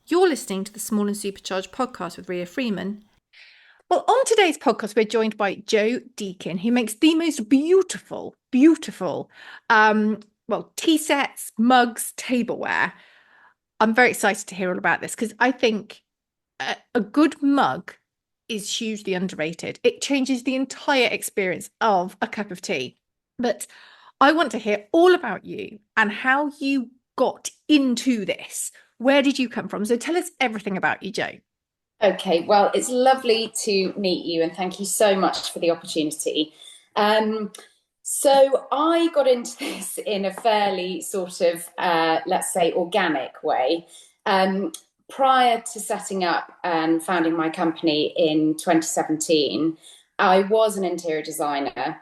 You're listening to the Small and Supercharged podcast with Ria Freeman. Well, on today's podcast, we're joined by Jo Deakin, who makes the most beautiful, tea sets, mugs, tableware. I'm very excited to hear all about this because I think a good mug is hugely underrated. It changes the entire experience of a cup of tea. But I want to hear all about you and how you got into this. Where did you come from? So tell us everything about you, Jo. Okay, well, it's lovely to meet you and thank you so much for the opportunity. Um, so I got into this in a fairly sort of, let's say, organic way. Um, Prior to setting up and founding my company in 2017, I was an interior designer.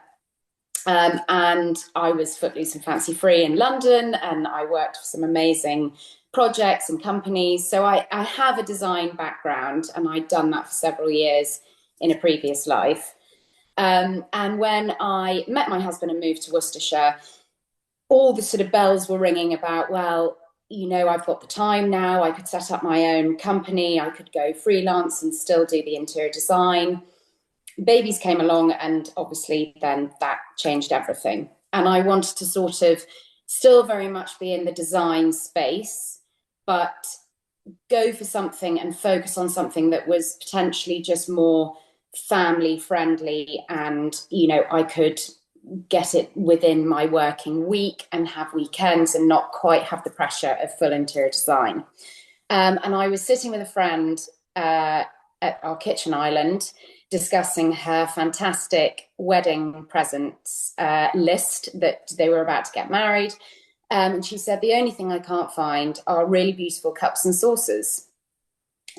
And I was footloose and fancy free in London, and I worked for some amazing projects and companies. So I have a design background, and I'd done that for several years in a previous life. And when I met my husband and moved to Worcestershire, all the sort of bells were ringing about, well, I've got the time now. I could set up my own company. I could go freelance and still do the interior design. Babies came along, and obviously then that changed everything. And I wanted to sort of still very much be in the design space, but go for something and focus on something that was potentially just more family friendly, and I could get it within my working week and have weekends and not quite have the pressure of full interior design. And I was sitting with a friend at our kitchen island discussing her fantastic wedding presents list that they were about to get married. And she said, the only thing I can't find are really beautiful cups and saucers.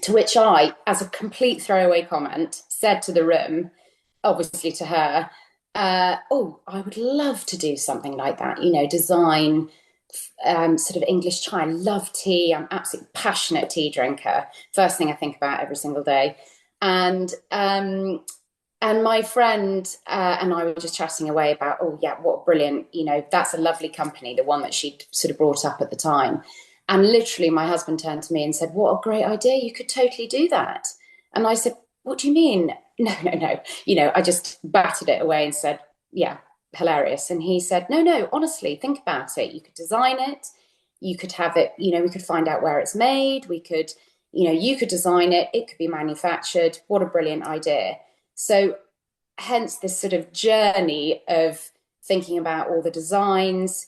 To which I, as a complete throwaway comment, said to the room, obviously to her, oh, I would love to do something like that, design sort of English chai. I love tea. I'm absolutely passionate tea drinker. First thing I think about every single day. And my friend and I were just chatting away about, oh yeah, what brilliant, that's a lovely company, the one that she'd sort of brought up at the time. And literally my husband turned to me and said, what a great idea. You could totally do that. And I said, what do you mean? No, no, no. I just batted it away and said, yeah, hilarious. And he said, no, no, honestly, think about it. You could design it. You could have it, we could find out where it's made. We could, you could design it. It could be manufactured. What a brilliant idea. So hence this sort of journey of thinking about all the designs.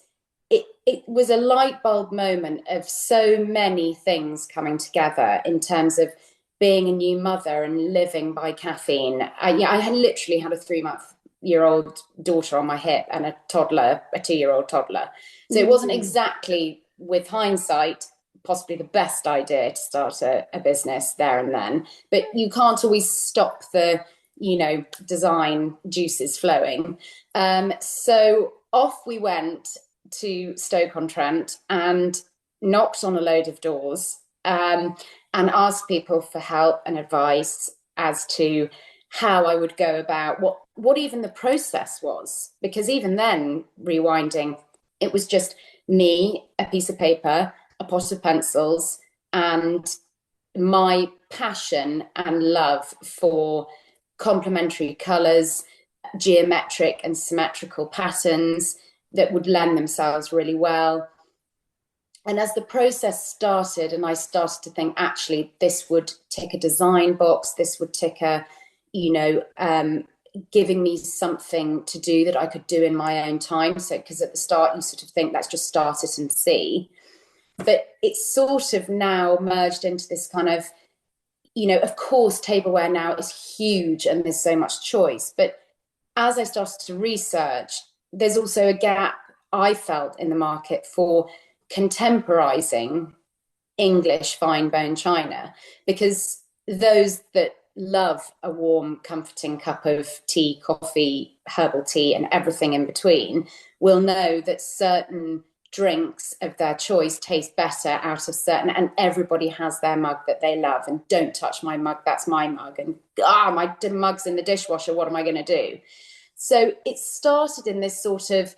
It was a light bulb moment of so many things coming together in terms of being a new mother and living by caffeine. I had literally had a 3-month-year-old daughter on my hip and a 2-year-old toddler. So it wasn't exactly, with hindsight, possibly the best idea to start a business there and then. But you can't always stop the design juices flowing. So off we went to Stoke-on-Trent and knocked on a load of doors, and asked people for help and advice as to how I would go about what even the process was. Because even then, rewinding, it was just me, a piece of paper, a pot of pencils, and my passion and love for complementary colours, geometric and symmetrical patterns that would lend themselves really well. And as the process started, and I started to think, actually, this would tick a design box, this would tick a, giving me something to do that I could do in my own time. So, because at the start, you sort of think, let's just start it and see. But it's sort of now merged into this kind of, of course, tableware now is huge and there's so much choice. But as I started to research, there's also a gap I felt in the market for contemporizing English fine bone china, because those that love a warm, comforting cup of tea, coffee, herbal tea, and everything in between will know that certain drinks of their choice taste better out of certain, and everybody has their mug that they love, and don't touch my mug, that's my mug, and my mug's in the dishwasher, what am I going to do? So it started in this sort of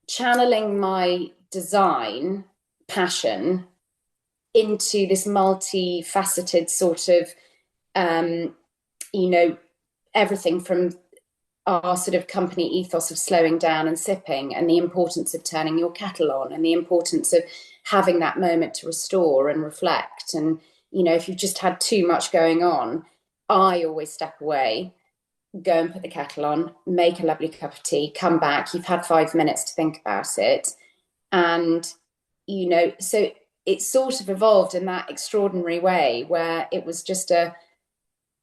channeling my design passion into this multifaceted sort of, um, you know, everything from our sort of company ethos of slowing down and sipping, and the importance of turning your kettle on, and the importance of having that moment to restore and reflect. And, if you've just had too much going on, I always step away, go and put the kettle on, make a lovely cup of tea, come back, you've had 5 minutes to think about it. And, so it sort of evolved in that extraordinary way where it was just a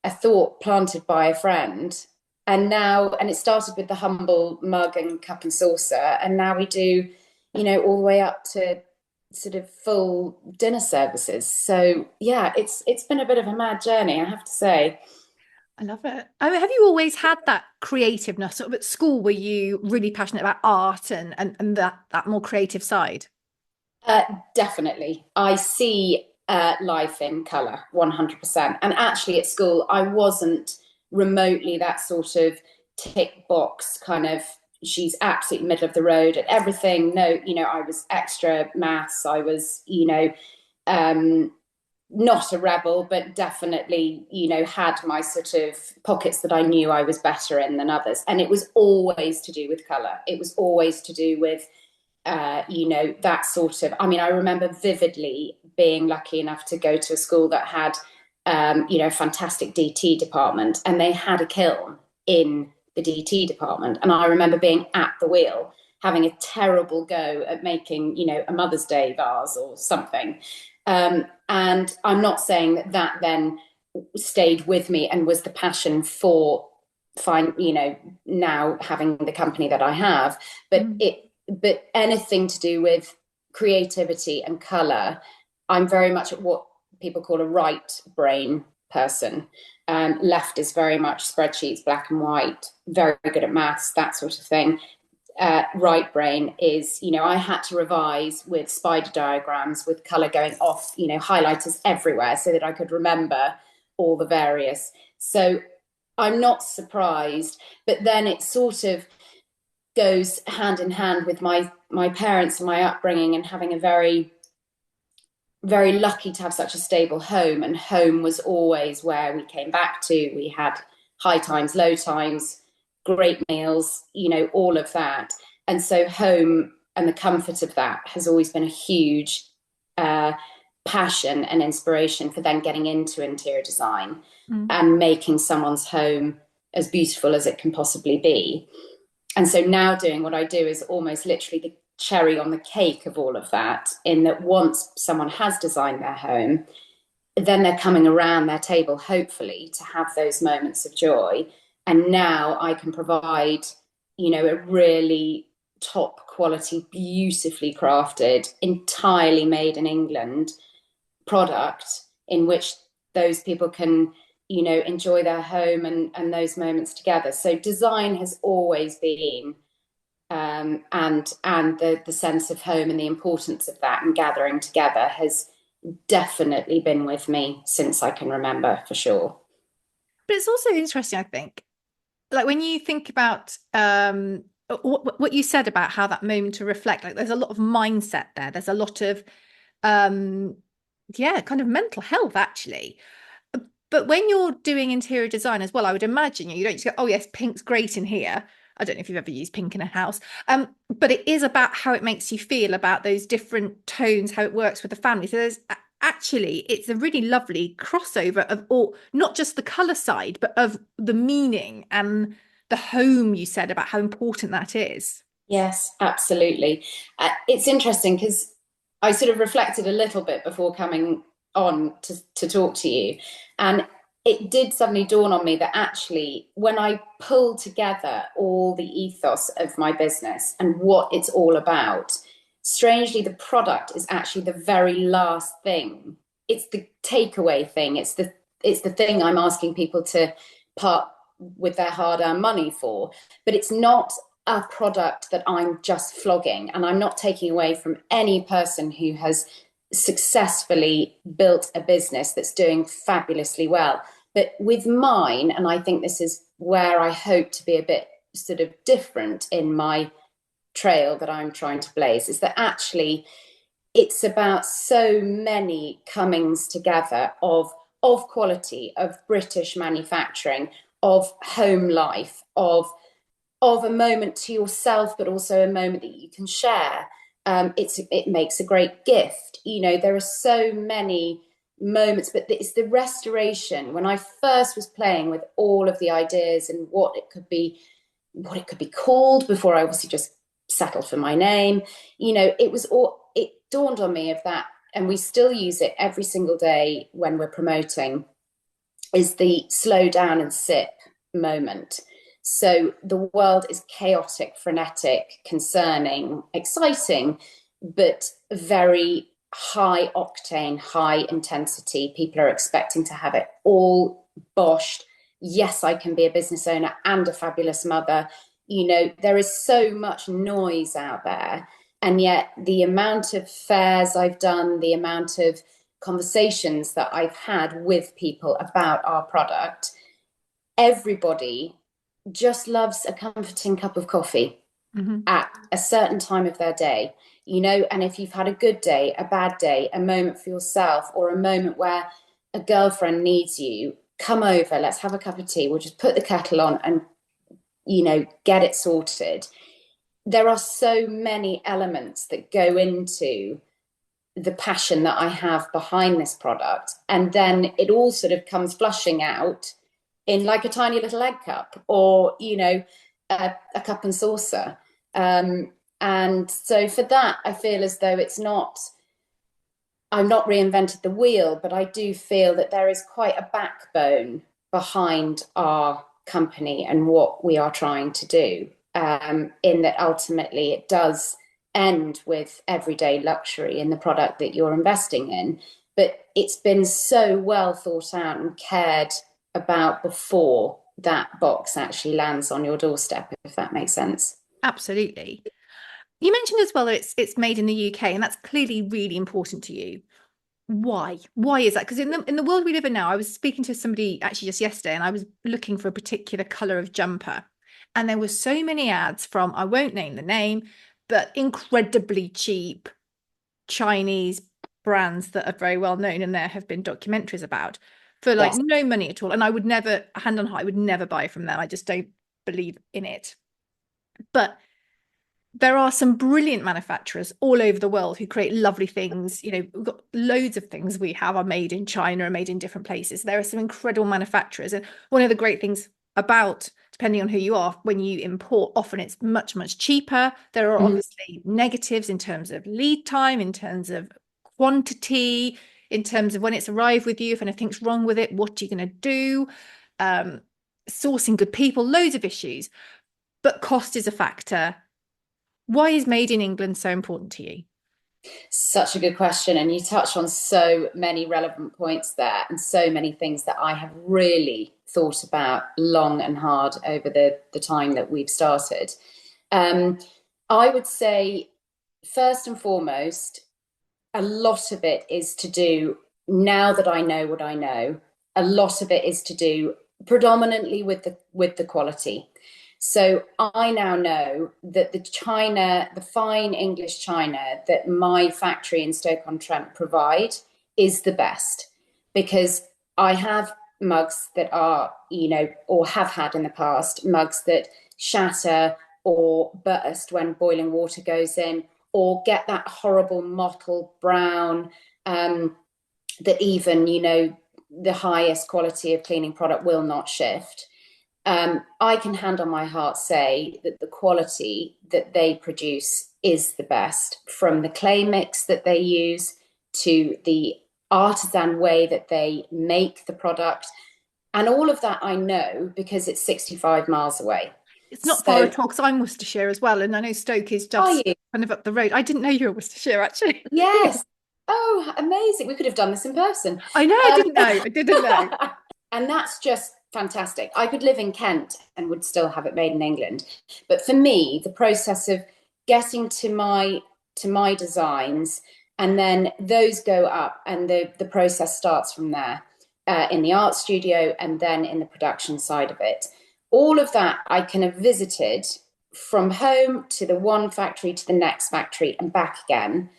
thought planted by a friend. And it started with the humble mug and cup and saucer. And now we do, all the way up to sort of full dinner services. So yeah, it's been a bit of a mad journey, I have to say. I love it. I mean, have you always had that creativeness? Sort of at school, were you really passionate about art and that more creative side? Definitely. I see life in colour 100%. And actually, at school, I wasn't remotely that sort of tick box kind of, she's absolutely middle of the road at everything. No, I was extra maths. I was, um, not a rebel, but definitely, had my sort of pockets that I knew I was better in than others. And it was always to do with colour. It was always to do with that sort of, I mean, I remember vividly being lucky enough to go to a school that had, a fantastic DT department, and they had a kiln in the DT department. And I remember being at the wheel, having a terrible go at making, a Mother's Day vase or something. And I'm not saying that then stayed with me and was the passion for now having the company that I have, but anything to do with creativity and color, I'm very much at what people call a right brain person. Left is very much spreadsheets, black and white, very good at maths, that sort of thing. Right brain is, I had to revise with spider diagrams, with color going off, highlighters everywhere so that I could remember all the various. So I'm not surprised, but then it sort of goes hand in hand with my parents and my upbringing, and having a very, very lucky to have such a stable home. And home was always where we came back to. We had high times, low times, great meals, all of that. And so home and the comfort of that has always been a huge passion and inspiration for then getting into interior design and making someone's home as beautiful as it can possibly be. And so now doing what I do is almost literally the cherry on the cake of all of that, in that once someone has designed their home, then they're coming around their table, hopefully, to have those moments of joy. And now I can provide, a really top quality, beautifully crafted, entirely made in England product in which those people can, enjoy their home and those moments together. So design has always been, and the sense of home and the importance of that and gathering together has definitely been with me since I can remember, for sure. But it's also interesting, I think, like when you think about what you said about how that moment to reflect, like there's a lot of mindset there. There's a lot of um kind of mental health actually. But when you're doing interior design as well, I would imagine you don't just go, oh yes, pink's great in here. I don't know if you've ever used pink in a house. But it is about how it makes you feel, about those different tones, how it works with the family. So there's actually, it's a really lovely crossover of all, not just the color side, but of the meaning and the home, you said, about how important that is. Yes, absolutely. It's interesting because I sort of reflected a little bit before coming on to talk to you. And it did suddenly dawn on me that actually, when I pull together all the ethos of my business and what it's all about, strangely, the product is actually the very last thing. It's the takeaway thing. It's the thing I'm asking people to part with their hard-earned money for. But it's not a product that I'm just flogging, and I'm not taking away from any person who has successfully built a business that's doing fabulously well. But with mine, and I think this is where I hope to be a bit sort of different in my trail that I'm trying to blaze, is that actually it's about so many comings together of quality, of British manufacturing, of home life, of a moment to yourself, but also a moment that you can share. It makes a great gift. You know, there are so many moments, but it's the restoration. When I first was playing with all of the ideas and what it could be called before I obviously just settled for my name, you know, it dawned on me of that, and we still use it every single day when we're promoting, is the slow down and sip moment. So the world is chaotic, frenetic, concerning, exciting, but very high octane, high intensity. People are expecting to have it all boshed. Yes, I can be a business owner and a fabulous mother. You know, there is so much noise out there. And yet, the amount of fairs I've done, the amount of conversations that I've had with people about our product, everybody just loves a comforting cup of coffee Mm-hmm. at a certain time of their day, you know. And if you've had a good day, a bad day, a moment for yourself, or a moment where a girlfriend needs you, come over, let's have a cup of tea. We'll just put the kettle on and, you know, get it sorted. There are so many elements that go into the passion that I have behind this product. And then it all sort of comes flushing out in like a tiny little egg cup, or, you know, a cup and saucer. And so for that, I feel as though I'm not reinvented the wheel, but I do feel that there is quite a backbone behind our company and what we are trying to do. In that ultimately it does end with everyday luxury in the product that you're investing in, but it's been so well thought out and cared about before that box actually lands on your doorstep, if that makes sense. Absolutely. You mentioned as well that it's made in the UK, and that's clearly really important to you. Why? Why is that? Because in the world we live in now, I was speaking to somebody actually just yesterday, and I was looking for a particular color of jumper, and there were so many ads from, I won't name the name, but incredibly cheap Chinese brands that are very well known, and there have been documentaries about, for like Yes. no money at all. And I would never, hand on heart, I would never buy from them. I just don't believe in it. But there are some brilliant manufacturers all over the world who create lovely things. You know, we've got loads of things we have are made in China and made in different places. There are some incredible manufacturers. And one of the great things about, depending on who you are, when you import, often it's much, much cheaper. There are Mhm. obviously negatives in terms of lead time, in terms of quantity, in terms of when it's arrived with you, if anything's wrong with it, what are you going to do? Um, Sourcing good people, loads of issues. But cost is a factor. Why is made in England so important to you? Such a good question. And you touch on so many relevant points there, and so many things that I have really thought about long and hard over the time that we've started. Um, I would say, first and foremost, a lot of it is to do, now that I know what I know, a lot of it is to do predominantly with the quality. So I now know that the fine English china that my factory in Stoke-on-Trent provide is the best, because I have mugs that are, you know, or have had in the past, mugs that shatter or burst when boiling water goes in, or get that horrible mottled brown, that even, you know, the highest quality of cleaning product will not shift. I can hand on my heart say that the quality that they produce is the best, from the clay mix that they use to the artisan way that they make the product. And all of that I know because it's 65 miles away. It's not far So, at all because I'm Worcestershire as well, and I know Stoke is are just you? kind of up the road. I didn't know you were Worcestershire actually. Yes. Oh, amazing. We could have done this in person. I know, I Um, didn't know. I didn't know. and that's just fantastic. I could live in Kent and would still have it made in England. But for me, the process of getting to my designs, and then those go up, and the process starts from there, in the art studio and then in the production side of it. All of that I can have visited from home to the one factory to the next factory and back again.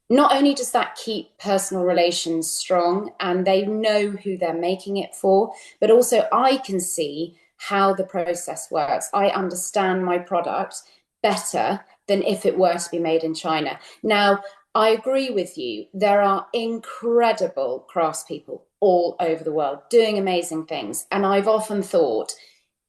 not only does that keep personal relations strong and they know who they're making it for, but also I can see how the process works. I understand my product better than if it were to be made in China. Now, I agree with you. There are incredible craftspeople all over the world doing amazing things. And I've often thought,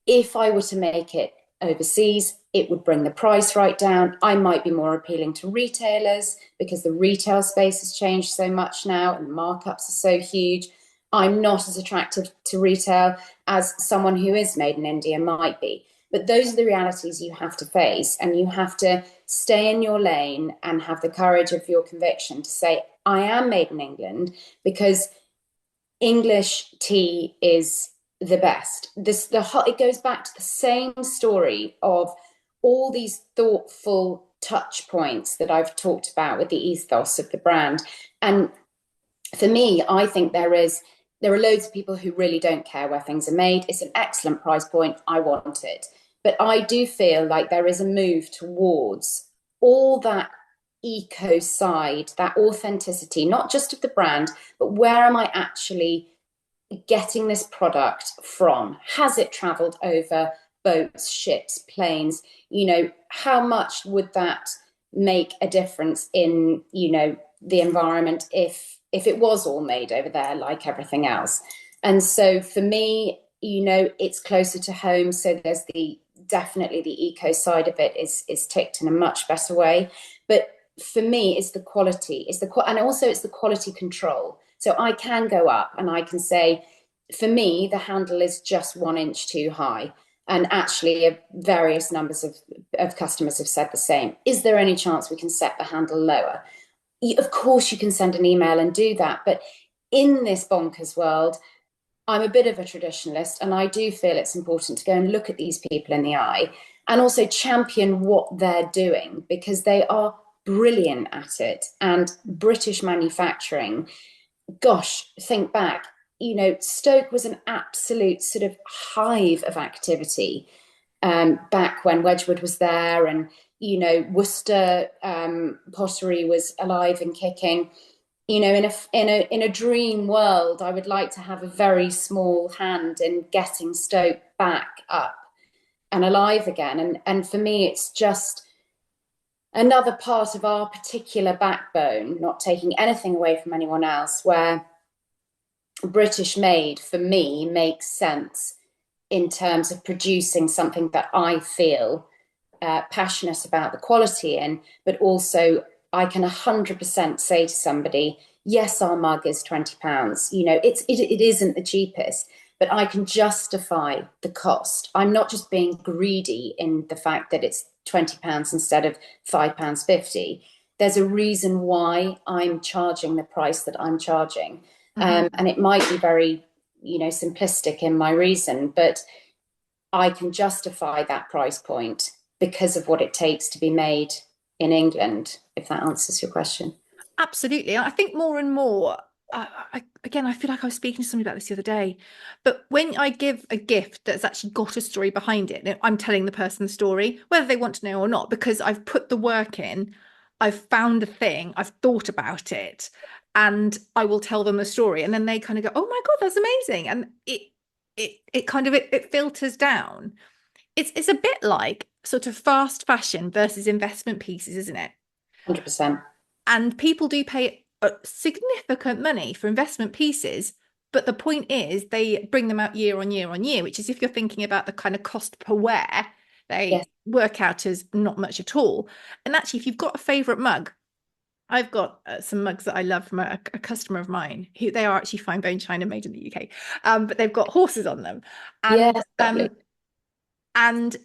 if I were to make it overseas, it would bring the price right down. I might be more appealing to retailers because the retail space has changed so much now and the markups are so huge. I'm not as attractive to retail as someone who is made in India might be. But those are the realities you have to face, and you have to stay in your lane and have the courage of your conviction to say, I am made in England because English tea is the best. It goes back to the same story of all these thoughtful touch points that I've talked about with the ethos of the brand. And for me, I think there are loads of people who really don't care where things are made. It's an excellent price point. I want it. But I do feel like there is a move towards all that eco side, that authenticity, not just of the brand, but where am I actually getting this product from? Has it traveled over boats, ships, planes? How much would that make a difference in, the environment if it was all made over there like everything else? And so for me, it's closer to home. So there's definitely the eco side of it is ticked in a much better way. But for me, it's the quality, and also it's the quality control. So I can go up and I can say, for me, the handle is just 1 inch too high. And actually, various numbers of customers have said the same. Is there any chance we can set the handle lower? Of course, you can send an email and do that. But in this bonkers world, I'm a bit of a traditionalist, and I do feel it's important to go and look at these people in the eye and also champion what they're doing, because they are brilliant at it. And British manufacturing, gosh, think back, Stoke was an absolute sort of hive of activity back when Wedgwood was there, and Worcester pottery was alive and kicking. In a dream world, I would like to have a very small hand in getting Stoke back up and alive again. And for me, it's just another part of our particular backbone, not taking anything away from anyone else, where British made, for me, makes sense in terms of producing something that I feel passionate about the quality in, but also I can 100% say to somebody, yes, our mug is £20. It isn't the cheapest, but I can justify the cost. I'm not just being greedy in the fact that it's £20 instead of £5.50. There's a reason why I'm charging the price that I'm charging. And it might be very, simplistic in my reason, but I can justify that price point because of what it takes to be made in England, if that answers your question. Absolutely. I think more and more, again, I feel like I was speaking to somebody about this the other day, but when I give a gift that's actually got a story behind it, I'm telling the person the story, whether they want to know or not, because I've put the work in, I've found a thing, I've thought about it, and I will tell them the story. And then they kind of go, oh my God, that's amazing. And it filters down. It's a bit like sort of fast fashion versus investment pieces, isn't it? 100%. And people do pay significant money for investment pieces, but the point is they bring them out year on year on year, which is, if you're thinking about the kind of cost per wear, they Yes. work out as not much at all. And actually, if you've got a favorite mug, I've got some mugs that I love from a customer of mine, who they are actually fine bone china made in the UK, but they've got horses on them. and Yes, um lovely. and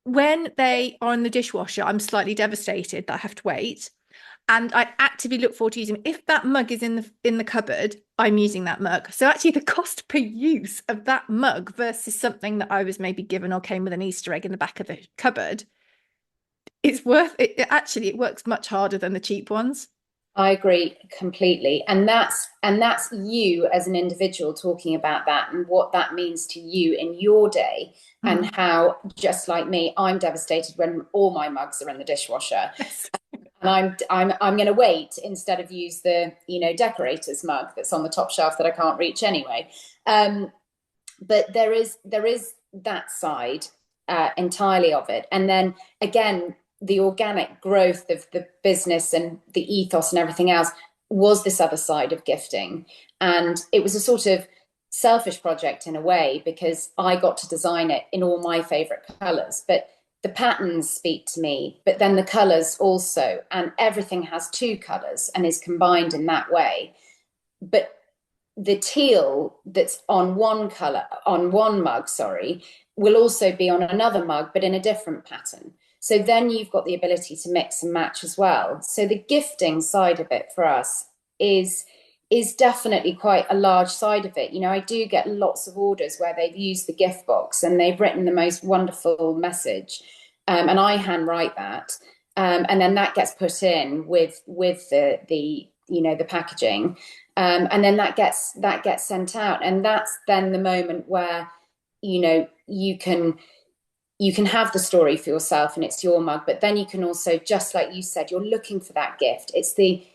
when they are in the dishwasher, I'm slightly devastated that I have to wait. And I actively look forward to using it. If that mug is in the cupboard, I'm using that mug. So actually, the cost per use of that mug versus something that I was maybe given or came with an Easter egg in the back of the cupboard, it's worth it. Actually, it works much harder than the cheap ones. I agree completely. And that's you as an individual talking about that and what that means to you in your day, Mm. and how, just like me, I'm devastated when all my mugs are in the dishwasher. Yes. and I'm going to wait instead of use the decorator's mug that's on the top shelf that I can't reach anyway. But there is that side entirely of it, and then again, the organic growth of the business and the ethos and everything else was this other side of gifting, and it was a sort of selfish project in a way because I got to design it in all my favorite colors, but the patterns speak to me, but then the colors also, and everything has two colors and is combined in that way. But the teal that's on one mug, sorry, will also be on another mug, but in a different pattern. So then you've got the ability to mix and match as well. So the gifting side of it for us is is definitely quite a large side of it. I do get lots of orders where they've used the gift box and they've written the most wonderful message, and I handwrite that, and then that gets put in with the packaging, and then that gets sent out, and that's then the moment where you can have the story for yourself and it's your mug, but then you can also, just like you said, you're looking for that gift. It's the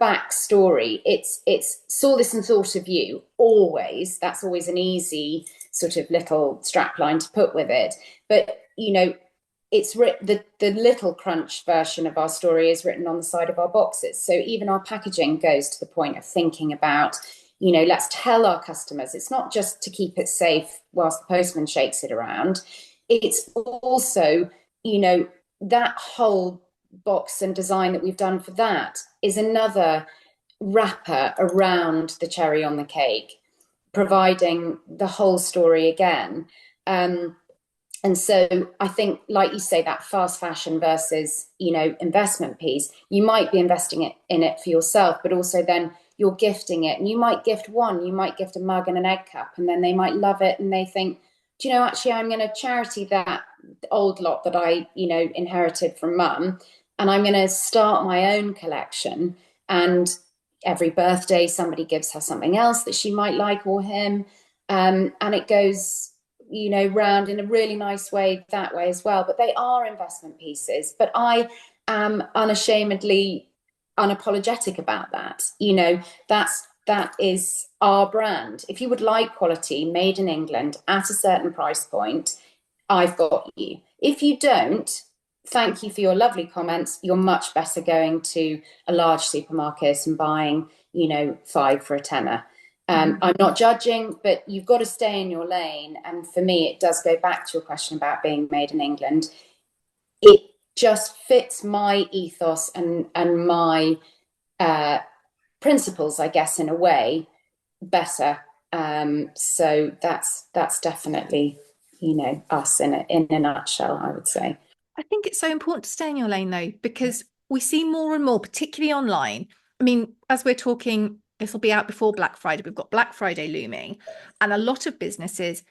backstory. It's saw this and thought of you always. That's always an easy sort of little strap line to put with it. But it's the little crunch version of our story is written on the side of our boxes. So even our packaging goes to the point of thinking about, let's tell our customers it's not just to keep it safe whilst the postman shakes it around. It's also, that whole box and design that we've done for that is another wrapper around the cherry on the cake, providing the whole story again. And so I think, like you say, that fast fashion versus, investment piece, you might be investing in it for yourself, but also then you're gifting it. And you might gift you might gift a mug and an egg cup, and then they might love it and they think, actually, I'm going to charity that old lot that I, inherited from mum, and I'm going to start my own collection. And every birthday, somebody gives her something else that she might like, or him. And it goes, round in a really nice way that way as well. But they are investment pieces. But I am unashamedly unapologetic about that. That is our brand. If you would like quality made in England at a certain price point, I've got you. If you don't, thank you for your lovely comments. You're much better going to a large supermarket and buying, 5 for a tenner. I'm not judging, but you've got to stay in your lane. And for me, it does go back to your question about being made in England. It just fits my ethos and my principles, I guess, in a way, better. So that's definitely, us in a nutshell, I would say. I think it's so important to stay in your lane though, because we see more and more, particularly online. I mean, as we're talking, this will be out before Black Friday. We've got Black Friday looming, and a lot of businesses,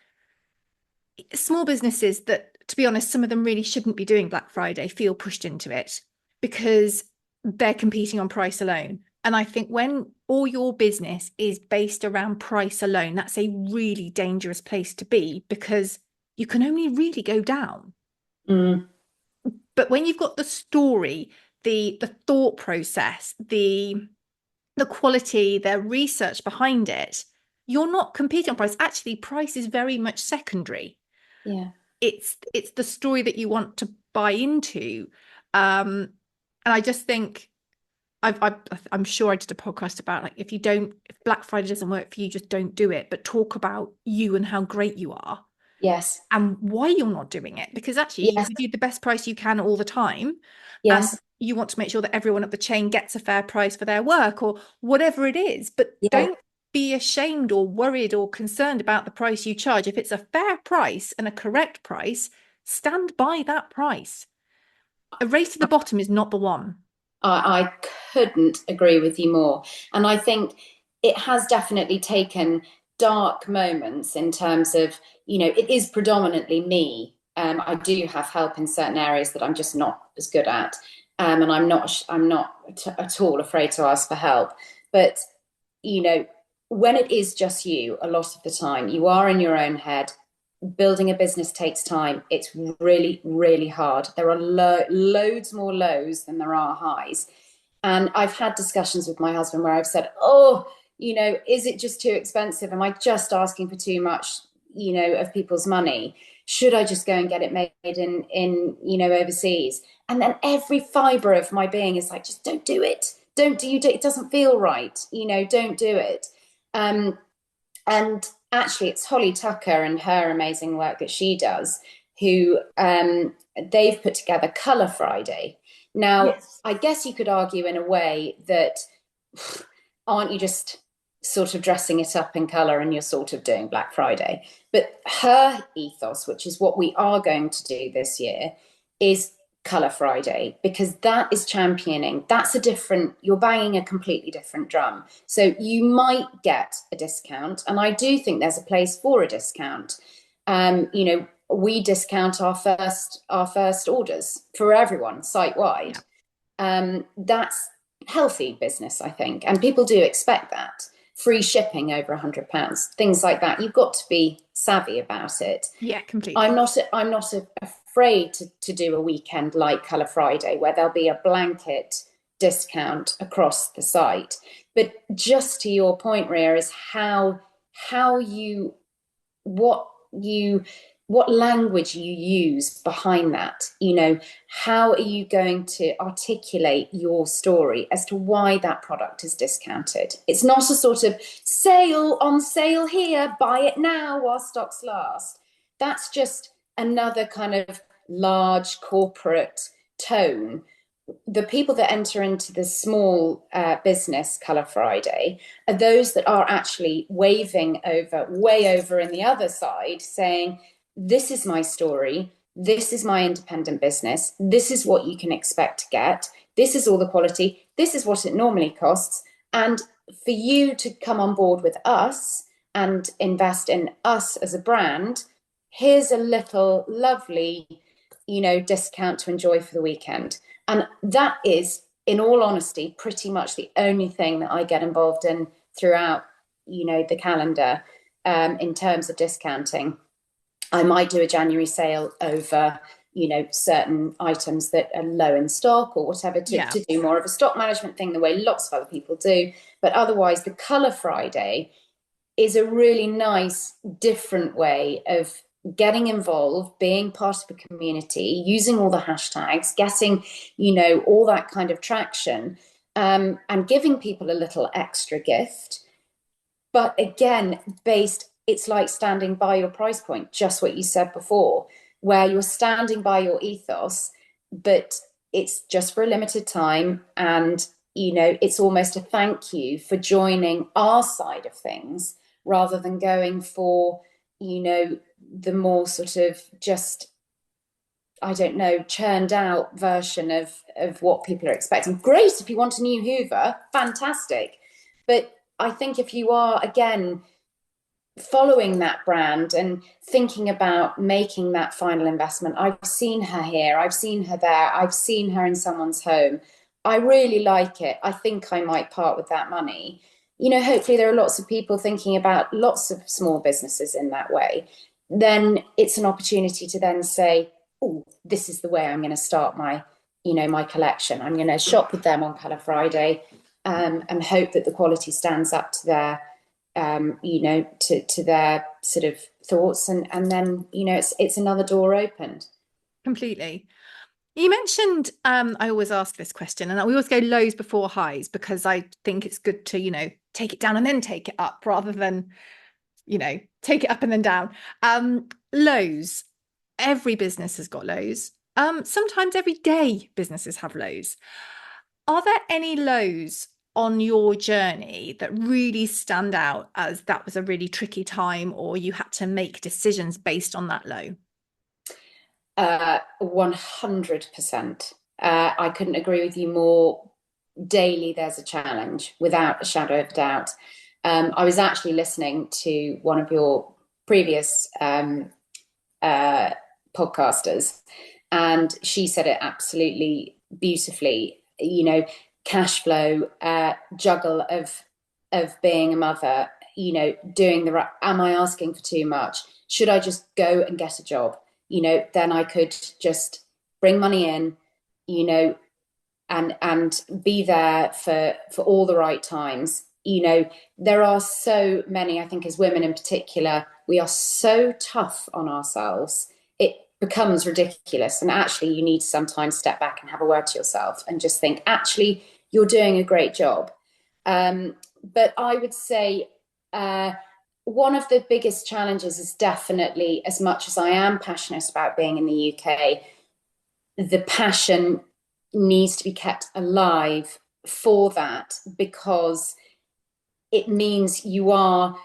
small businesses that, to be honest, some of them really shouldn't be doing Black Friday, feel pushed into it because they're competing on price alone. And I think when all your business is based around price alone, that's a really dangerous place to be, because you can only really go down. Mm. But when you've got the story, the thought process, the quality, the research behind it, you're not competing on price. Actually, price is very much secondary. Yeah. It's the story that you want to buy into. And I just think I'm sure I did a podcast about, like, if Black Friday doesn't work for you, just don't do it. But talk about you and how great you are. Yes. And why you're not doing it, because actually you Yes. give you the best price you can all the time, and Yes. you want to make sure that everyone up the chain gets a fair price for their work or whatever it is. But Yeah. don't be ashamed or worried or concerned about the price you charge. If it's a fair price and a correct price, stand by that price. A race to the bottom is not the one. I couldn't agree with you more. And I think it has definitely taken dark moments in terms of, it is predominantly me. I do have help in certain areas that I'm just not as good at. And I'm not at all afraid to ask for help. But, when it is just you, a lot of the time, you are in your own head. building a business takes time. It's really, really hard. There are loads more lows than there are highs. And I've had discussions with my husband where I've said, oh, is it just too expensive? Am I just asking for too much, of people's money? Should I just go and get it made in overseas? And then every fiber of my being is like, just don't do it. Don't do it. Doesn't feel right. Don't do it. And actually, it's Holly Tucker and her amazing work that she does, who they've put together Colour Friday. Now, Yes. I guess you could argue in a way that aren't you just sort of dressing it up in colour and you're sort of doing Black Friday? But her ethos, which is what we are going to do this year, is Colour Friday, because that is championing. You're banging a completely different drum. So you might get a discount, and I do think there's a place for a discount. We discount our first orders for everyone site wide. That's healthy business, I think, and people do expect that. Free shipping over £100, things like that. You've got to be savvy about it. Yeah, I'm completely. not afraid to do a weekend like Colour Friday where there'll be a blanket discount across the site. But just to your point, Ria, is how you what you what language you use behind that. How are you going to articulate your story as to why that product is discounted? It's not a sort of on sale here, buy it now while stocks last. That's just another kind of large corporate tone. The people that enter into the small business Colour Friday are those that are actually waving way over in the other side, saying, this is my story. This is my independent business. This is what you can expect to get. This is all the quality. This is what it normally costs. And for you to come on board with us and invest in us as a brand, here's a little lovely, discount to enjoy for the weekend. And that is, in all honesty, pretty much the only thing that I get involved in throughout, the calendar, in terms of discounting. I might do a January sale over, certain items that are low in stock or whatever Yeah. to do more of a stock management thing, the way lots of other people do. But otherwise, the Colour Friday is a really nice, different way of getting involved, being part of a community, using all the hashtags, getting, all that kind of traction, and giving people a little extra gift. But again, it's like standing by your price point, just what you said before, where you're standing by your ethos, but it's just for a limited time. And, it's almost a thank you for joining our side of things rather than going for, the more sort of just, I don't know, churned out version of what people are expecting. Great if you want a new Hoover, fantastic. But I think if you are, again, following that brand and thinking about making that final investment, I've seen her here, I've seen her there, I've seen her in someone's home. I really like it. I think I might part with that money. Hopefully there are lots of people thinking about lots of small businesses in that way. Then it's an opportunity to then say, oh, this is the way I'm going to start my collection. I'm going to shop with them on Colour Friday, and hope that the quality stands up to their to their sort of thoughts, and then it's another door opened. Completely. You mentioned, I always ask this question, and we always go lows before highs because I think it's good to, take it down and then take it up rather than, take it up and then down. Lows. Every business has got lows. Sometimes every day businesses have lows. Are there any lows on your journey that really stand out as that was a really tricky time, or you had to make decisions based on that low? 100%. I couldn't agree with you more. Daily, there's a challenge, without a shadow of doubt. I was actually listening to one of your previous podcasters, and she said it absolutely beautifully. Cash flow, juggle of being a mother. Doing the right. Am I asking for too much? should I just go and get a job? Then I could just bring money in, you know, and be there for all the right times. There are so many, I think, as women in particular, we are so tough on ourselves. It becomes ridiculous. And actually, you need to sometimes step back and have a word to yourself and just think, actually, you're doing a great job. But I would say one of the biggest challenges is definitely, as much as I am passionate about being in the UK, the passion needs to be kept alive for that, because it means you are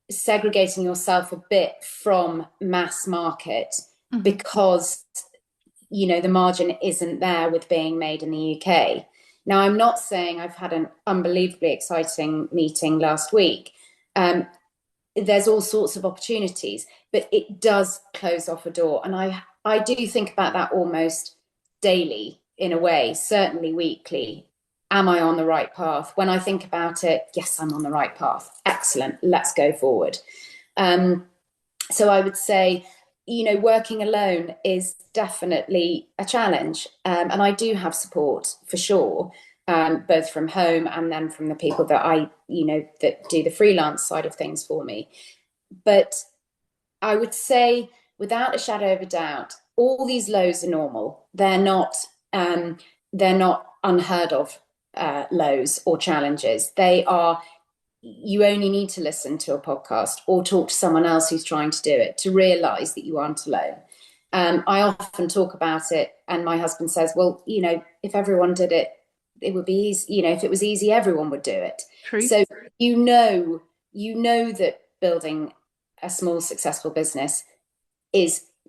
segregating yourself a bit from mass market, because the margin isn't there with being made in the UK. Now, I'm not saying I've had an unbelievably exciting meeting last week. There's all sorts of opportunities, but it does close off a door. And I do think about that almost daily, in a way, certainly weekly. Am I on the right path? When I think about it, yes, I'm on the right path. Excellent. Let's go forward. So I would say, working alone is definitely a challenge. And I do have support for sure, both from home and then from the people that that do the freelance side of things for me. But I would say, without a shadow of a doubt, all these lows are normal. They're not unheard of lows or challenges. They are. You only need to listen to a podcast or talk to someone else who's trying to do it to realize that you aren't alone. I often talk about it, and my husband says, well, if everyone did it, it would be easy. If it was easy, everyone would do it. True. So that building a small successful business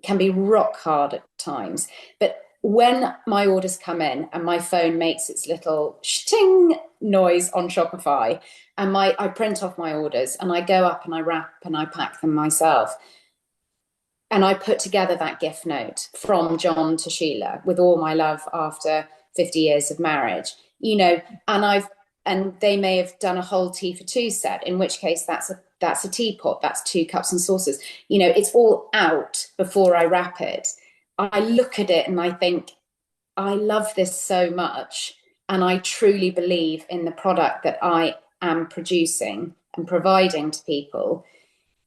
can be rock hard at times. But when my orders come in and my phone makes its little shting noise on Shopify, and I print off my orders and I go up and I wrap and I pack them myself, and I put together that gift note from John to Sheila with all my love after 50 years of marriage, and they may have done a whole tea for two set, in which case that's a teapot, that's 2 cups and saucers. It's all out before I wrap it. I look at it and I think, I love this so much, and I truly believe in the product that I am producing and providing to people,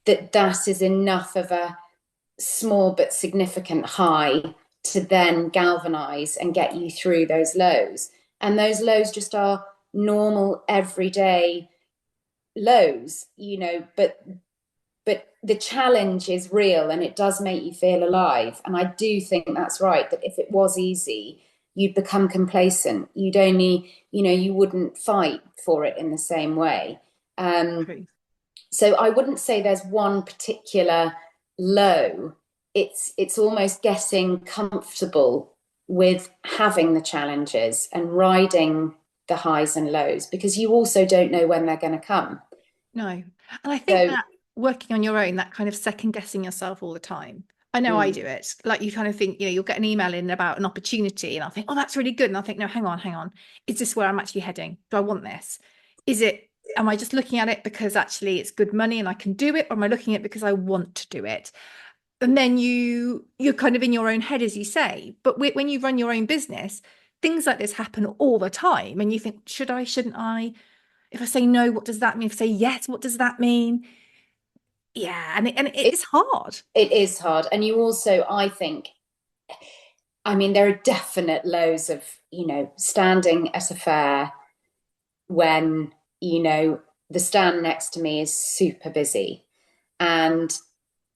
that is enough of a small but significant high to then galvanize and get you through those lows. And those lows just are normal, everyday lows, but the challenge is real, and it does make you feel alive. And I do think that's right, that if it was easy, you'd become complacent. You'd only, you wouldn't fight for it in the same way. So I wouldn't say there's one particular low. It's almost getting comfortable with having the challenges and riding the highs and lows, because you also don't know when they're going to come. No. And I think that working on your own, that kind of second guessing yourself all the time. I know I do it. Like, you kind of think, you'll get an email in about an opportunity and I'll think, oh, that's really good. And I'll think, no, hang on. Is this where I'm actually heading? Do I want this? Am I just looking at it because actually it's good money and I can do it? Or am I looking at it because I want to do it? And then you're kind of in your own head, as you say. But when you run your own business, things like this happen all the time. And you think, should I, shouldn't I? If I say no, what does that mean? If I say yes, what does that mean? Yeah, and it's hard. It is hard. And you also, I think, there are definite lows of, standing at a fair when, the stand next to me is super busy and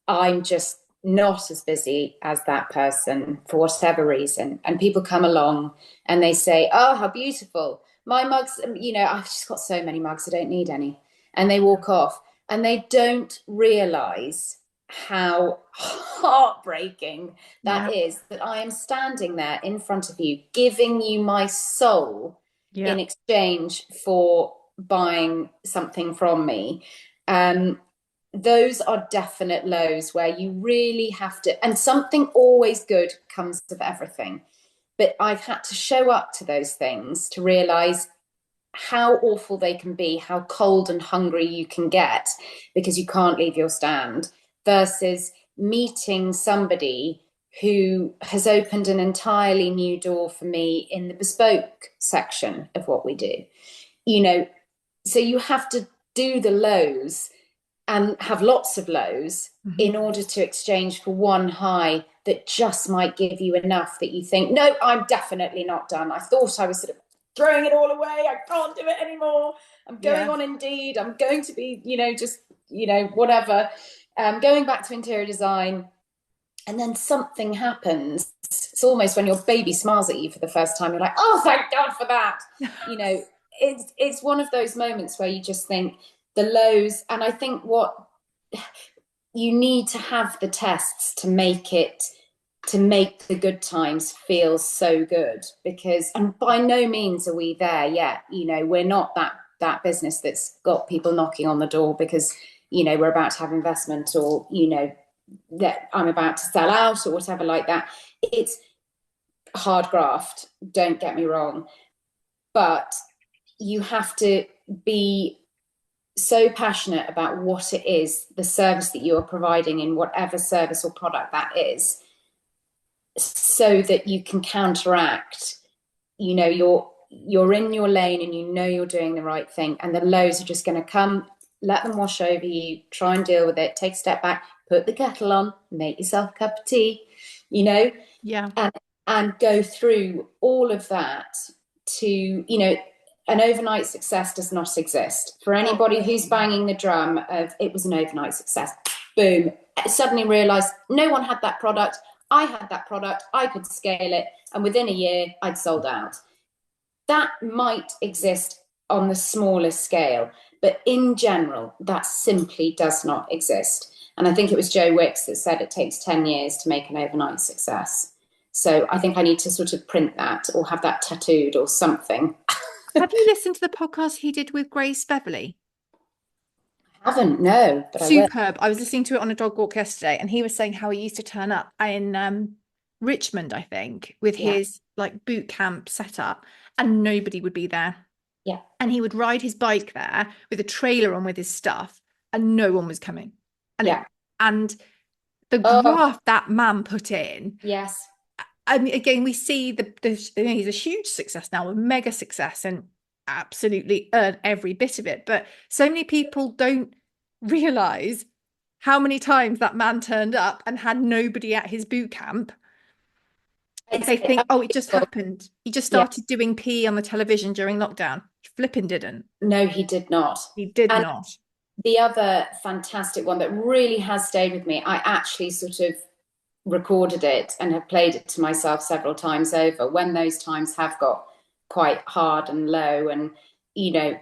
I'm just not as busy as that person for whatever reason. And people come along and they say, oh, how beautiful. My mugs, I've just got so many mugs, I don't need any. And they walk off and they don't realize how heartbreaking that is, that I am standing there in front of you, giving you my soul in exchange for buying something from me. Those are definite lows where you really have to, and something always good comes of everything. But I've had to show up to those things to realize how awful they can be, how cold and hungry you can get because you can't leave your stand. versus meeting somebody who has opened an entirely new door for me in the bespoke section of what we do. You know, so you have to do the lows and have lots of lows in order to exchange for one high that just might give you enough that you think, no, I'm definitely not done. I thought I was sort of throwing it all away. I can't do it anymore. I'm going Yeah. on Indeed. I'm going to be, whatever. Going back to interior design. And then something happens. It's almost when your baby smiles at you for the first time, you're like, oh, thank God for that. It's one of those moments where you just think the lows. And I think what you need to have the tests to make the good times feel so good, because, and by no means are we there yet. We're not that business that's got people knocking on the door because we're about to have investment, or that I'm about to sell out, or whatever like that. It's hard graft, don't get me wrong, but you have to be so passionate about what it is, the service that you are providing in whatever service or product that is, so that you can counteract, you're in your lane and you're doing the right thing, and the lows are just going to come. Let them wash over you, try and deal with it, take a step back, put the kettle on, make yourself a cup of tea, Yeah. and go through all of that to, an overnight success does not exist. For anybody who's banging the drum of it was an overnight success, boom, suddenly realised no one had that product. I had that product, I could scale it, and within a year I'd sold out. That might exist on the smallest scale, but in general, that simply does not exist. And I think it was Joe Wicks that said it takes 10 years to make an overnight success. So I think I need to sort of print that or have that tattooed or something. Have you listened to the podcast he did with Grace Beverly? I haven't, no, but I will. Superb. I was listening to it on a dog walk yesterday, and he was saying how he used to turn up in Richmond, I think, with Yeah, his like boot camp setup, and nobody would be there. yeah, And he would ride his bike there with a trailer on with his stuff, and no one was coming. And yeah. and the Oh, graft that man put in. yes. And again, we see he's a huge success now, a mega success, and absolutely earn every bit of it. But so many people don't realize how many times that man turned up and had nobody at his boot camp. It's, They think, oh, it just happened. He just yeah, started doing PE on the television during lockdown. He flipping didn't. no, he did not. He did And not. the other fantastic one that really has stayed with me, I actually sort of recorded it and have played it to myself several times over when those times have got quite hard and low and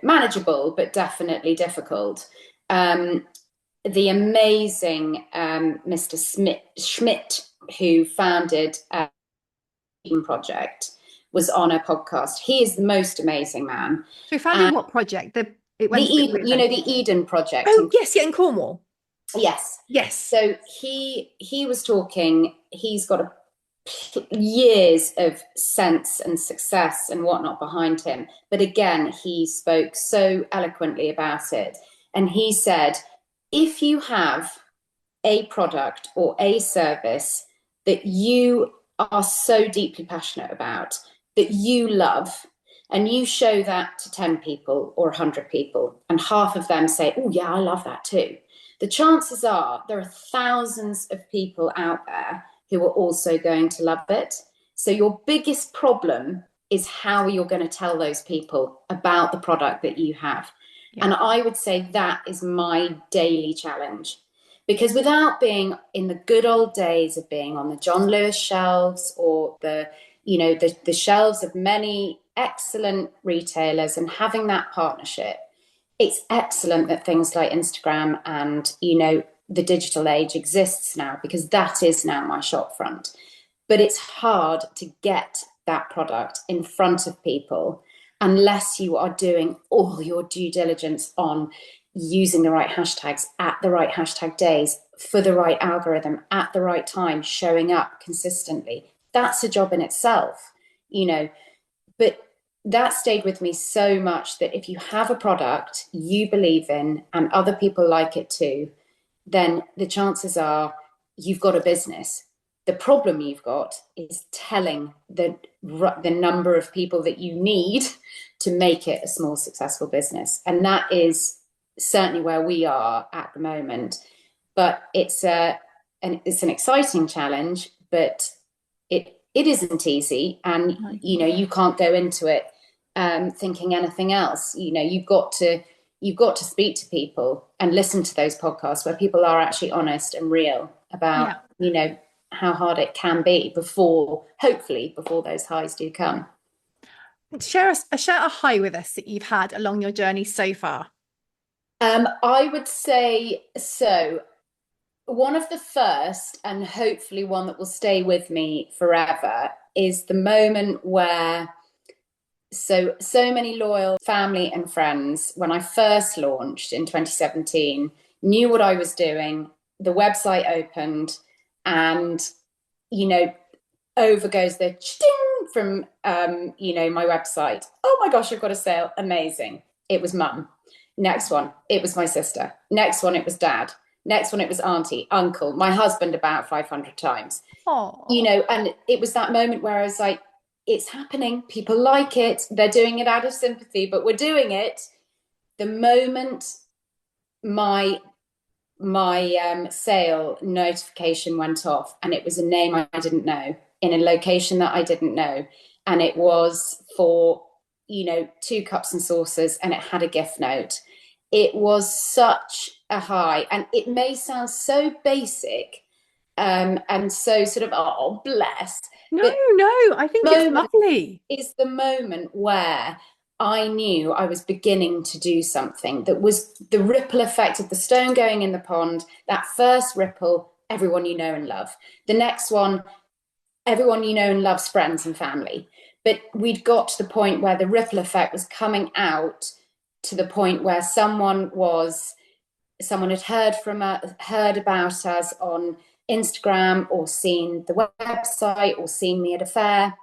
manageable but definitely difficult. The amazing Mr. Schmidt, who founded Eden Project, was on a podcast. He is the most amazing man. So we found in And what project? It the went a bit Eden, weird then. the Eden Project Oh in, yes, yeah, in Cornwall. yes. Yes. So he was talking. He's got years of sense and success and whatnot behind him. But again, he spoke so eloquently about it. And he said, if you have a product or a service that you are so deeply passionate about, that you love, and you show that to 10 people or 100 people, and half of them say, oh, yeah, I love that too, the chances are there are thousands of people out there who are also going to love it. So your biggest problem is how you're going to tell those people about the product that you have. Yeah. And I would say that is my daily challenge. Because without being in the good old days of being on the John Lewis shelves or the shelves of many excellent retailers and having that partnership, it's excellent that things like Instagram and, the digital age exists now, because that is now my shop front. But it's hard to get that product in front of people unless you are doing all your due diligence on using the right hashtags at the right hashtag days for the right algorithm at the right time, showing up consistently. That's a job in itself, but that stayed with me so much that if you have a product you believe in and other people like it too, then the chances are you've got a business. The problem you've got is telling the number of people that you need to make it a small, successful business. And that is certainly where we are at the moment. But it's an exciting challenge, but it isn't easy. And, you can't go into it thinking anything else. You've got to speak to people and listen to those podcasts where people are actually honest and real about, how hard it can be hopefully before those highs do come. Share a high with us that you've had along your journey so far. I would say so. One of the first, and hopefully one that will stay with me forever, is the moment where so many loyal family and friends, when I first launched in 2017, knew what I was doing. The website opened, and over goes the ching from my website. Oh my gosh, I've got a sale! Amazing! It was mum. Next one, it was my sister. Next one, it was dad. Next one, it was auntie, uncle, my husband about 500 times. And it was that moment where I was like, it's happening. People like it. They're doing it out of sympathy, but we're doing it. The moment my sale notification went off, and it was a name I didn't know in a location that I didn't know, and it was for 2 cups and saucers, and it had a gift note. It was such a high, and it may sound so basic and so sort of, oh bless, No, but I think it's lovely. is the moment where I knew I was beginning to do something that was the ripple effect of the stone going in the pond. That first ripple, everyone you know and love. The next one, everyone you know and loves, friends and family. But we'd got to the point where the ripple effect was coming out, to the point where someone had heard about us on Instagram, or seen the website, or seen me at a fair,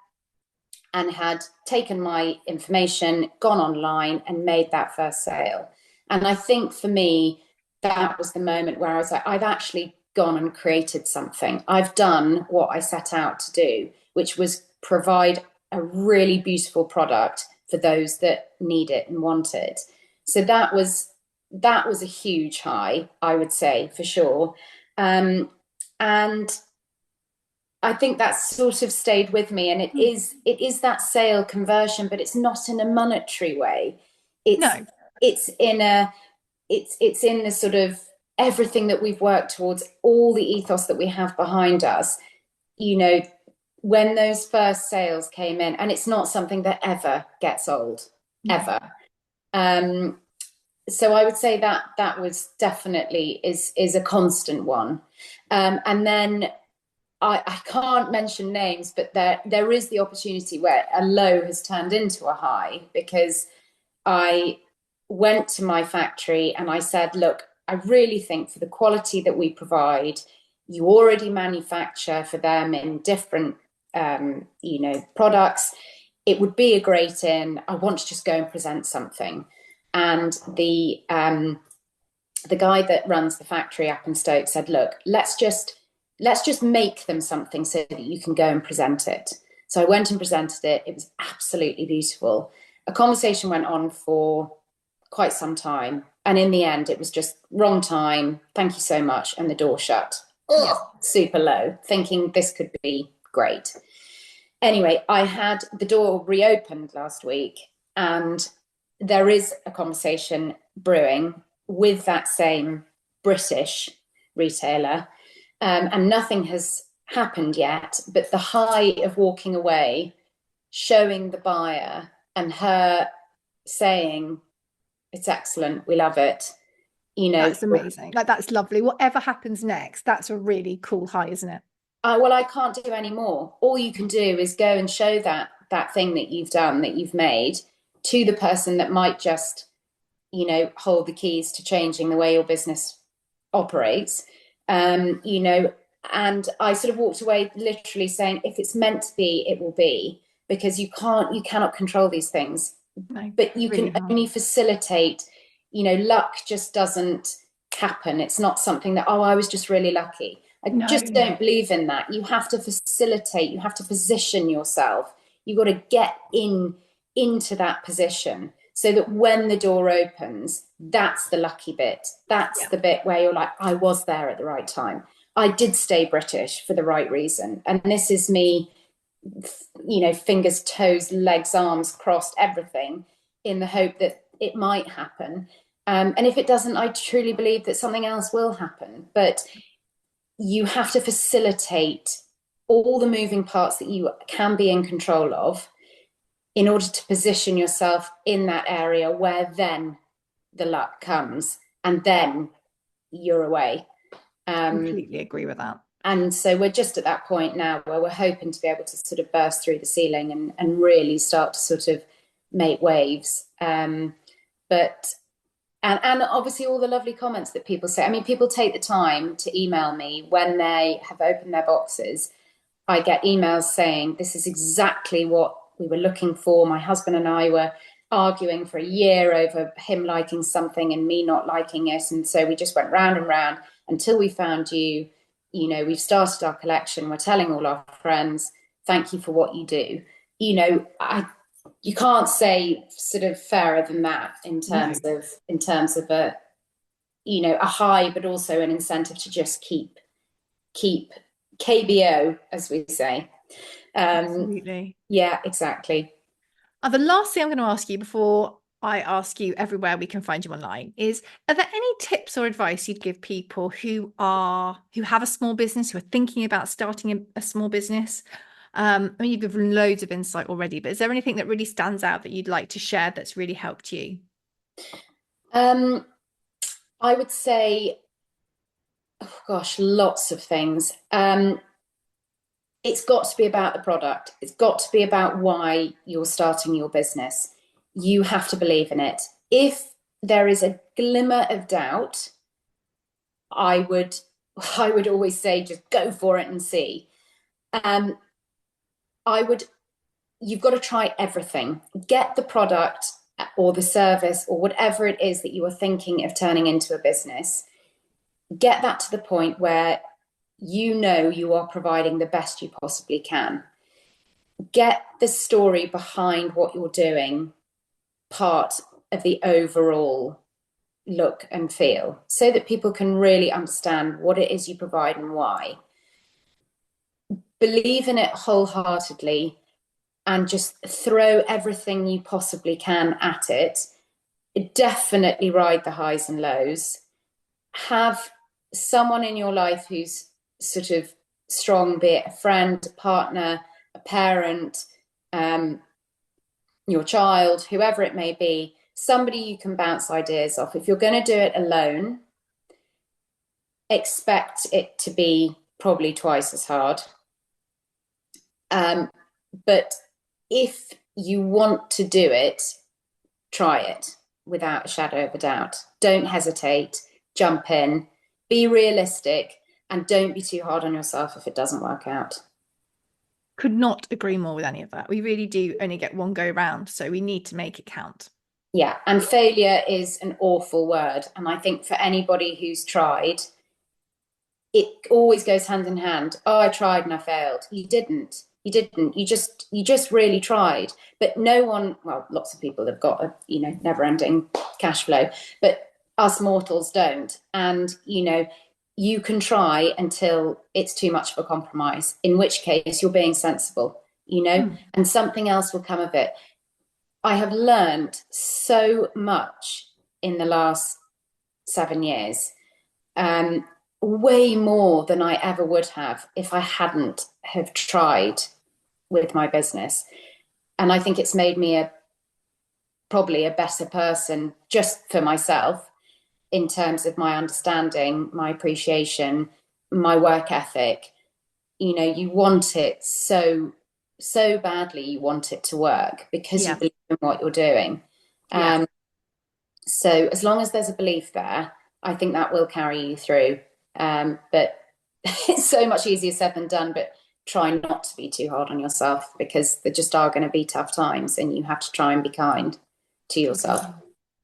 and had taken my information, gone online and made that first sale. And I think for me, that was the moment where I was like, I've actually gone and created something. I've done what I set out to do, which was provide a really beautiful product for those that need it and want it. So that was a huge high, I would say, for sure. And I think that's sort of stayed with me, and it is that sale conversion, but it's not in a monetary way. It's in the sort of everything that we've worked towards, all the ethos that we have behind us. When those first sales came in, and it's not something that ever gets old, ever. So I would say that was definitely is a constant one. And then I can't mention names, but there is the opportunity where a low has turned into a high, because I went to my factory and I said, look, I really think for the quality that we provide, you already manufacture for them in different products. It would be a great in. I want to just go and present something. And the guy that runs the factory up in Stoke said, look, let's just make them something so that you can go and present it. So I went and presented it. It was absolutely beautiful. A conversation went on for quite some time. And in the end, it was just wrong time. Thank you so much. And the door shut. Super low, thinking this could be great. Anyway, I had the door reopened last week, and there is a conversation brewing with that same British retailer. And nothing has happened yet, but the high of walking away, showing the buyer and her saying, it's excellent, we love it. That's amazing. Like, that's lovely. Whatever happens next, that's a really cool high, isn't it? Well, I can't do any more. All you can do is go and show that thing that you've done, that you've made, to the person that might just, hold the keys to changing the way your business operates. And I sort of walked away literally saying, if it's meant to be, it will be, because you cannot control these things, but you can only facilitate. Luck just doesn't happen. It's not something that, oh, I was just really lucky. I just No, don't believe in that. You have to facilitate, you have to position yourself. You've got to get into that position so that when the door opens, that's the lucky bit. That's yeah, the bit where you're like, I was there at the right time. I did stay British for the right reason. And this is me, fingers, toes, legs, arms crossed, everything in the hope that it might happen. And if it doesn't, I truly believe that something else will happen. But you have to facilitate all the moving parts that you can be in control of in order to position yourself in that area where then the luck comes and then you're away. completely agree with that. And so we're just at that point now where we're hoping to be able to sort of burst through the ceiling and really start to sort of make waves. But and obviously all the lovely comments that people say. I mean, people take the time to email me when they have opened their boxes. I get emails saying, this is exactly what we were looking for. My husband and I were arguing for a year over him liking something and me not liking it. And so we just went round and round until we found you. We've started our collection. We're telling all our friends, thank you for what you do. You can't say sort of fairer than that in terms No, of a high, but also an incentive to just keep KBO, as we say. absolutely. Yeah, exactly. The last thing I'm going to ask you before I ask you everywhere we can find you online is, are there any tips or advice you'd give people who have a small business, who are thinking about starting a small business? I mean, you've given loads of insight already, but is there anything that really stands out that you'd like to share that's really helped you? Um, I would say, oh gosh, lots of things. It's got to be about the product. It's got to be about why you're starting your business. You have to believe in it. If there is a glimmer of doubt, I would I would always say just go for it and see. Um, I would You've got to try everything. Get the product or the service or whatever it is that you are thinking of turning into a business. Get that to the point where you are providing the best you possibly can. Get the story behind what you're doing part of the overall look and feel so that people can really understand what it is you provide and why. Believe in it wholeheartedly and just throw everything you possibly can at it. Definitely ride the highs and lows. Have someone in your life who's sort of strong, be it a friend, a partner, a parent, your child, whoever it may be, somebody you can bounce ideas off. If you're going to do it alone, expect it to be probably twice as hard. But if you want to do it, try it without a shadow of a doubt. Don't hesitate, jump in, be realistic, and don't be too hard on yourself if it doesn't work out. Could not agree more with any of that. We really do only get one go round, so we need to make it count. Yeah, and failure is an awful word. And I think for anybody who's tried, it always goes hand in hand. Oh, I tried and I failed. You didn't. You didn't. You just really tried. But no one, well, lots of people have got a, never-ending cash flow, but us mortals don't. And, you can try until it's too much of a compromise, in which case you're being sensible, Mm. and something else will come of it. I have learned so much in the last 7 years, way more than I ever would have if I hadn't have tried with my business. And I think it's made me probably a better person just for myself in terms of my understanding, my appreciation, my work ethic. You want it so badly, you want it to work because you Yeah, believe in what you're doing. yeah. So as long as there's a belief there, I think that will carry you through. But it's so much easier said than done. But try not to be too hard on yourself because there just are going to be tough times, and you have to try and be kind to yourself.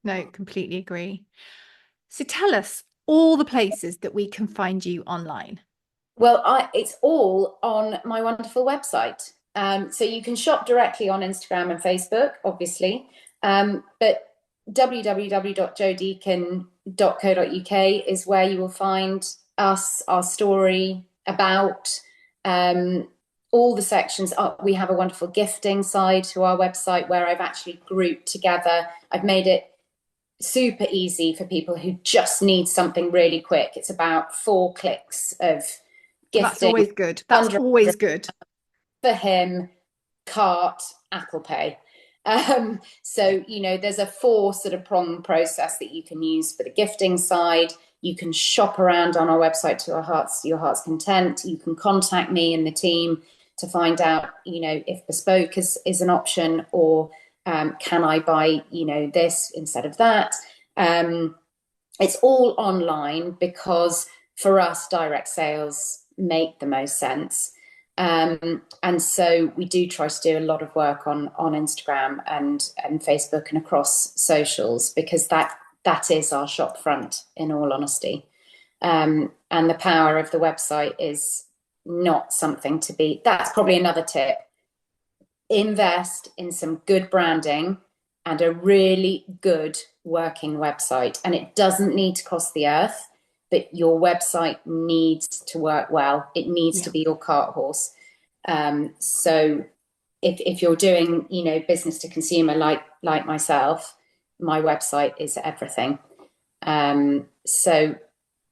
No, completely agree. So tell us, all the places that we can find you online? Well, it's all on my wonderful website. So you can shop directly on Instagram and Facebook, obviously. But www.jodeakin.co.uk is where you will find us, our story, about all the sections. We have a wonderful gifting side to our website where I've actually grouped together. I've made it super easy for people who just need something really quick. It's about 4 clicks of Well, that's gifting, always good. That's 100 always good. for him, cart, Apple Pay. So, there's a 4 sort of prong process that you can use for the gifting side. You can shop around on our website to your heart's content. You can contact me and the team to find out, if bespoke is an option, or can I buy, this instead of that. It's all online because for us, direct sales make the most sense. And so we do try to do a lot of work on Instagram and Facebook and across socials, because that is our shop front, in all honesty. And the power of the website is not something to be, that's probably another tip. Invest in some good branding and a really good working website. And it doesn't need to cost the earth, but your website needs to work well. It needs to be your cart horse. So if you're doing, business to consumer like myself, my website is everything. So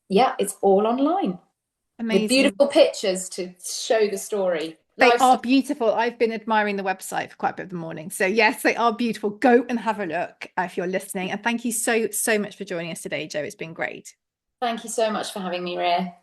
yeah, it's all online with Amazing. beautiful pictures to show the story. They are Lifestyle. beautiful. I've been admiring the website for quite a bit of the morning. So yes, they are beautiful. Go and have a look if you're listening. And thank you so, so much for joining us today, Jo. It's been great. Thank you so much for having me, Ria.